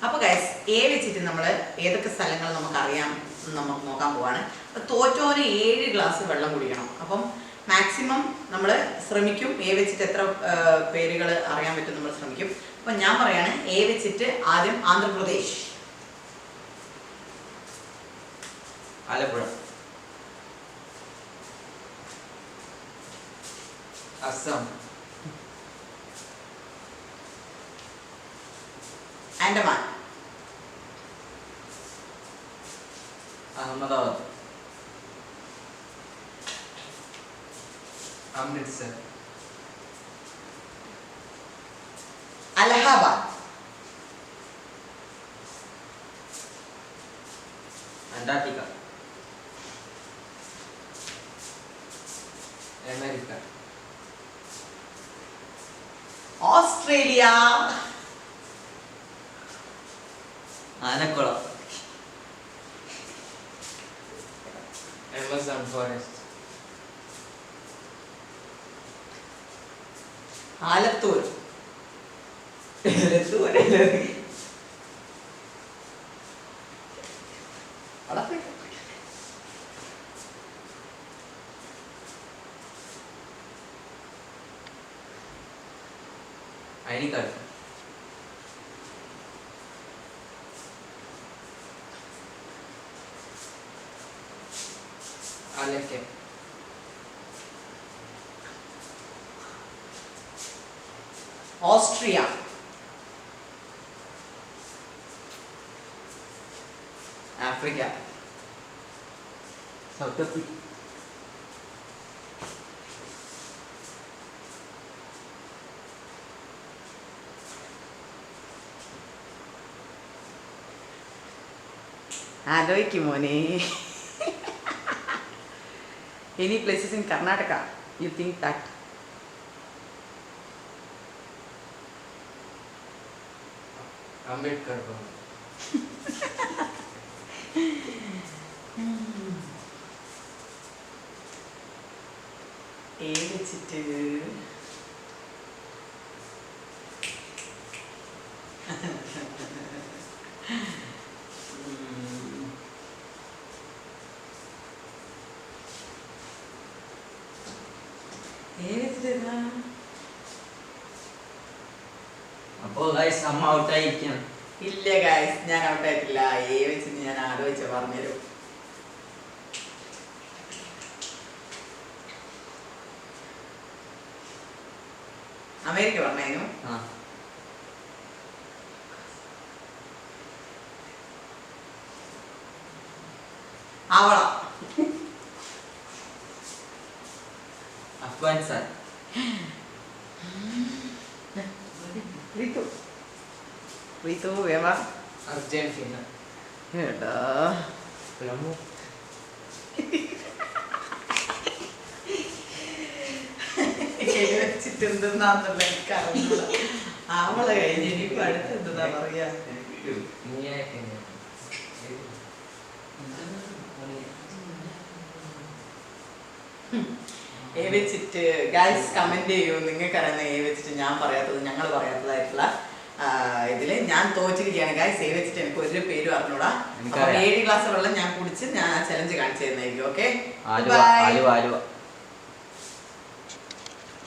അപ്പോൾ guys A വെച്ചിട്ട് നമ്മൾ ഏതൊക്കെ സ്ഥലങ്ങൾ നമുക്കറിയാം നമുക്ക് നോക്കാൻ പോവാണ്. അപ്പോൾ തോറ്റോന് 7 ഗ്ലാസ് വെള്ളം കുടിക്കണം. അപ്പം മാക്സിമം നമ്മൾ ശ്രമിക്കും എ വെച്ചിട്ട് എത്ര പേരുകൾ അറിയാൻ പറ്റും നമ്മൾ ശ്രമിക്കും. അപ്പം ഞാൻ പറയാണ് എ വെച്ചിട്ട് ആദ്യം Andhra Pradesh, Alappuzha, Assam, Andaman, Ahmedabad, Amritsar, Allahabad, Antarctica, America, Australia, Anakkulam, Amazon forest, Alathur, Ayanikkad, Alakkayam, Austria, Africa, south Africa, ആലോചിക്കും മോനെ. Any places in Karnataka you think that? Ambedkar Bhavan, A വെച്ചിട്ട് അപ്പോ ഗൈസ് അമ്മ ഔട്ടായിരിക്കണം. ഇല്ല ഗൈസ്, ഞാൻ ഔട്ടായിട്ടില്ല. എ വെച്ചിട്ട് ഞാൻ ആലോചിച്ച പറഞ്ഞുതരും. അമേരിക്ക പറഞ്ഞു, അവള, അഫ്ഗാനിസ്ഥാൻ, റീതു വേവ, അർജന്റീന, എടാ കൊളംബോ, വെച്ചിട്ട് എന്തെന്നാന്നുള്ള എനിക്കറിഞ്ഞൂടാ. അവളെ കഴിഞ്ഞ് ഇനിയിപ്പോ അടുത്ത് എന്താ പറയാ. എ വെച്ചിട്ട് ഗൈസ് കമന്റ് ചെയ്യൂ, നിങ്ങൾക്ക് അറിയുന്ന എ വെച്ചിട്ട് ഞാൻ പറയാത്തത് ഞങ്ങൾ പറയാത്തതായിട്ടുള്ള ഇതില് ഞാൻ തോറ്റിരിക്കുകയാണ് ഗൈസ്. എ വെച്ചിട്ട് എനിക്ക് ഒരു പേരും അറിഞ്ഞൂടാ. 7 ഗ്ലാസ് വെള്ളം ഞാൻ കുടിച്ച് ഞാൻ ആ ചലഞ്ച് കാണിച്ചു തരുന്നതായിരിക്കും. ഓക്കെ, ആലുവ.